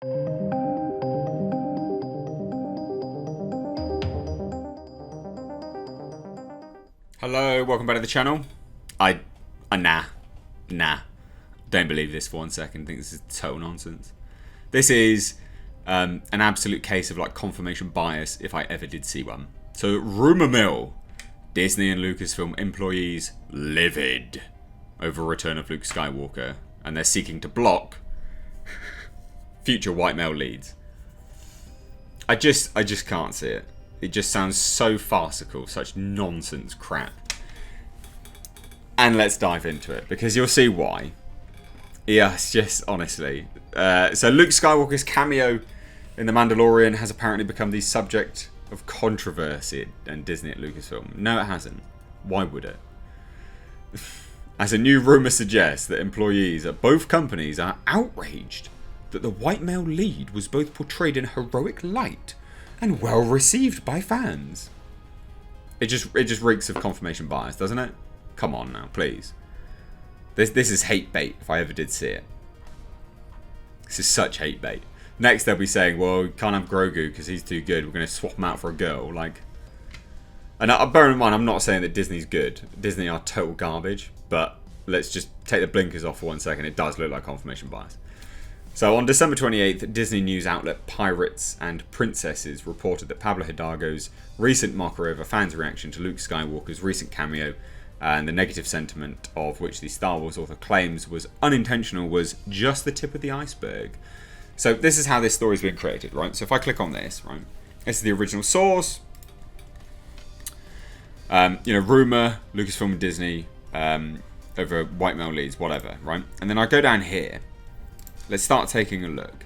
Hello, welcome back to the channel. Nah. Don't believe this for 1 second. I think this is total nonsense. This is an absolute case of like confirmation bias if I ever did see one. So, rumour mill. Disney and Lucasfilm employees livid over return of Luke Skywalker. And they're seeking to block future white male leads. I just can't see it. It just sounds so farcical, such nonsense crap. And let's dive into it, because you'll see why. Yes, just honestly. So Luke Skywalker's cameo in The Mandalorian has apparently become the subject of controversy in Disney at Lucasfilm. No, it hasn't. Why would it? As a new rumour suggests that employees at both companies are outraged that the white male lead was both portrayed in heroic light and well received by fans. It just reeks of confirmation bias, doesn't it? Come on now, please. This is hate bait if I ever did see it. This is such hate bait. Next they'll be saying, well, we can't have Grogu because he's too good. We're going to swap him out for a girl. Like, and bear in mind, I'm not saying that Disney's good. Disney are total garbage. But let's just take the blinkers off for 1 second. It does look like confirmation bias. So on December 28th, Disney news outlet Pirates and Princesses reported that Pablo Hidalgo's recent mockery over fans' reaction to Luke Skywalker's recent cameo and the negative sentiment of which the Star Wars author claims was unintentional was just the tip of the iceberg. So this is how this story's been created, right? So if I click on this, right, this is the original source. Rumour, Lucasfilm and Disney over white male leads, whatever, right? And then I go down here. Let's start taking a look.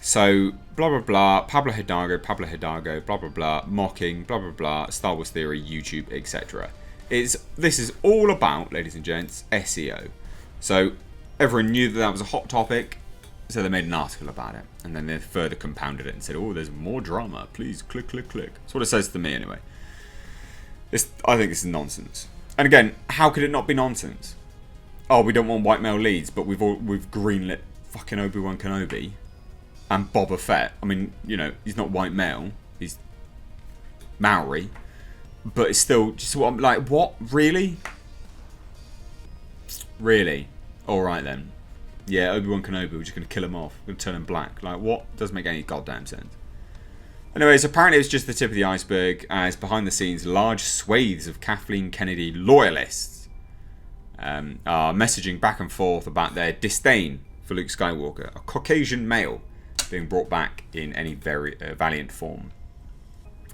So, blah, blah, blah, Pablo Hidalgo, blah, blah, blah, mocking, blah, blah, blah, Star Wars Theory, YouTube, etc. This is all about, ladies and gents, SEO. So, everyone knew that was a hot topic, so they made an article about it. And then they further compounded it and said, oh, there's more drama. Please click, click, click. That's what it says to me anyway. I think this is nonsense. And again, how could it not be nonsense? Oh, we don't want white male leads, but we've greenlit fucking Obi-Wan Kenobi and Boba Fett. I mean, he's not white male, he's Maori, but it's still just what I'm like. What, really? Really? All right then. Yeah, Obi-Wan Kenobi. We're just gonna kill him off. We're gonna turn him black. Like, what? Doesn't make any goddamn sense. Anyways, apparently it's just the tip of the iceberg, as behind the scenes, large swathes of Kathleen Kennedy loyalists are messaging back and forth about their disdain for Luke Skywalker, a Caucasian male being brought back in any very valiant form.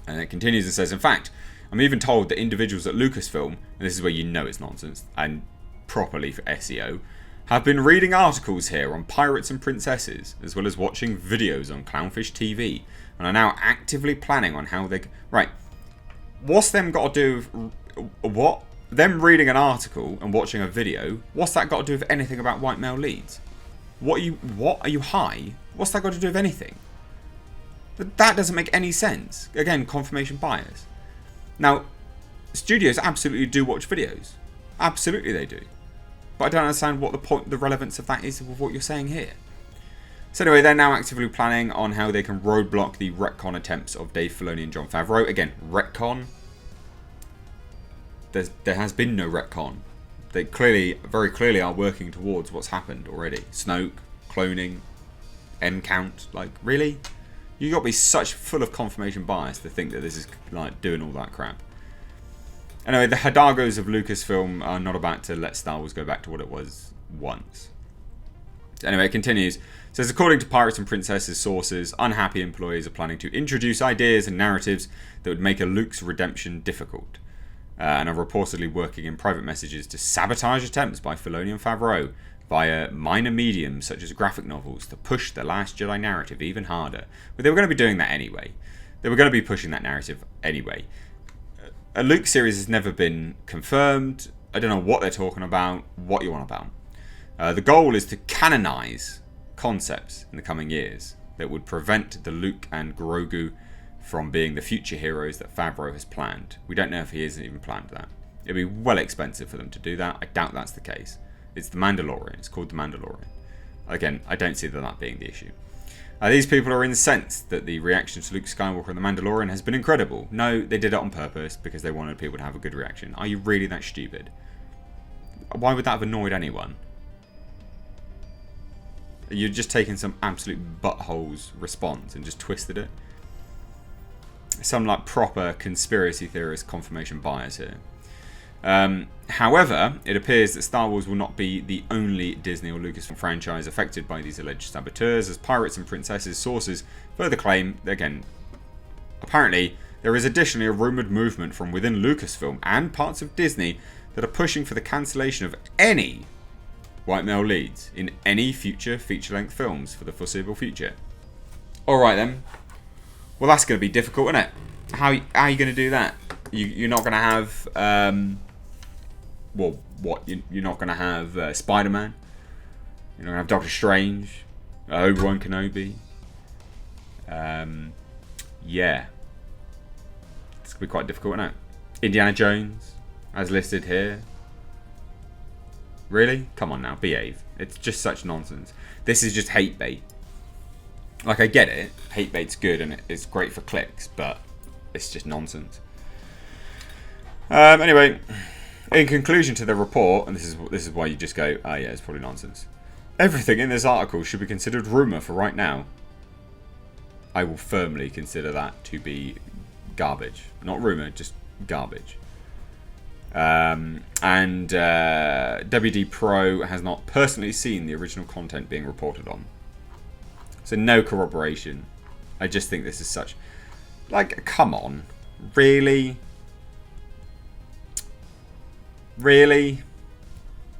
And it continues and says, in fact, I'm even told that individuals at Lucasfilm, and this is where you know it's nonsense, and properly for SEO, have been reading articles here on Pirates and Princesses, as well as watching videos on Clownfish TV, and are now actively planning on how they... Right, what's them got to do with... What? Them reading an article and watching a video, what's that got to do with anything about white male leads? What? Are you high? What's that got to do with anything? That doesn't make any sense. Again, confirmation bias. Now, studios absolutely do watch videos. Absolutely they do. But I don't understand what the relevance of that is with what you're saying here. So anyway, they're now actively planning on how they can roadblock the retcon attempts of Dave Filoni and Jon Favreau. Again, retcon. There has been no retcon. They very clearly are working towards what's happened already. Snoke, cloning, M count. Like, really? You got to be such full of confirmation bias to think that this is like doing all that crap. Anyway, the Hidalgos of Lucasfilm are not about to let Star Wars go back to what it was once. Anyway, it continues. It says, according to Pirates and Princesses sources, unhappy employees are planning to introduce ideas and narratives that would make a Luke's redemption difficult. And are reportedly working in private messages to sabotage attempts by Filoni and Favreau via minor mediums such as graphic novels to push the Last Jedi narrative even harder. But they were going to be doing that anyway. They were going to be pushing that narrative anyway. A Luke series has never been confirmed. I don't know what they're talking about, what you want about. The goal is to canonize concepts in the coming years that would prevent the Luke and Grogu from being the future heroes that Favreau has planned. We don't know if he hasn't even planned that. It'd be well expensive for them to do that. I doubt that's the case. It's The Mandalorian. It's called The Mandalorian. Again, I don't see that being the issue. These people are incensed that the reaction to Luke Skywalker and the Mandalorian has been incredible. No, they did it on purpose because they wanted people to have a good reaction. Are you really that stupid? Why would that have annoyed anyone? You're just taking some absolute butthole's response and just twisted it. Some like proper conspiracy theorist confirmation bias here. However, it appears that Star Wars will not be the only Disney or Lucasfilm franchise affected by these alleged saboteurs, as Pirates and Princesses sources further claim, again, apparently there is additionally a rumoured movement from within Lucasfilm and parts of Disney that are pushing for the cancellation of any white male leads in any future feature-length films for the foreseeable future. Alright then. Well, that's going to be difficult, isn't it? How are you going to do that? You're not going to have... well, what? You're not going to have Spider-Man? You're not going to have Doctor Strange? Obi-Wan Kenobi? Yeah. It's going to be quite difficult, isn't it? Indiana Jones, as listed here. Really? Come on now, behave. It's just such nonsense. This is just hate bait. Like, I get it. Hate bait's good and it's great for clicks, but it's just nonsense. Anyway, in conclusion to the report, and this is why you just go, oh yeah, it's probably nonsense. Everything in this article should be considered rumour for right now. I will firmly consider that to be garbage. Not rumour, just garbage. WD Pro has not personally seen the original content being reported on. So no corroboration. I just think this is such... Like, come on. Really? Really?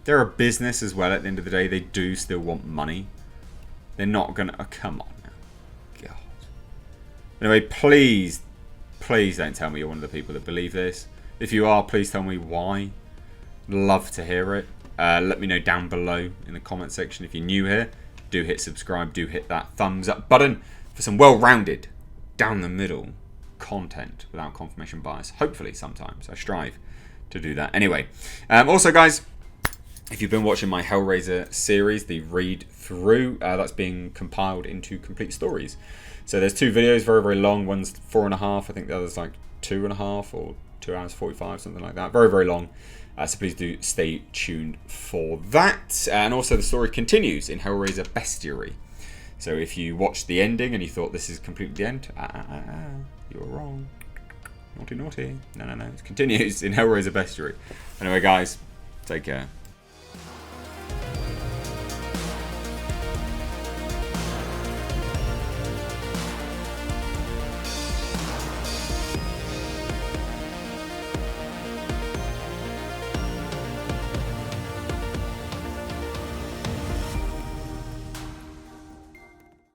They're a business as well at the end of the day. They do still want money. They're not going to... Oh, come on now. God. Anyway, please don't tell me you're one of the people that believe this. If you are, please tell me why. Love to hear it. Let me know down below in the comment section. If you're new here, do hit subscribe. Do hit that thumbs up button for some well-rounded, down the middle content without confirmation bias. Hopefully sometimes. I strive to do that. Anyway, also guys, if you've been watching my Hellraiser series, the read through, that's being compiled into complete stories. So there's 2 videos, very, very long. One's 4.5. I think the other's like 2.5 or 2 hours 45, something like that. Very, very long. So please do stay tuned for that. And also the story continues in Hellraiser Bestiary. So if you watched the ending and you thought this is completely the end, you were wrong. Naughty, naughty. No. It continues in Hellraiser Bestiary. Anyway, guys, take care.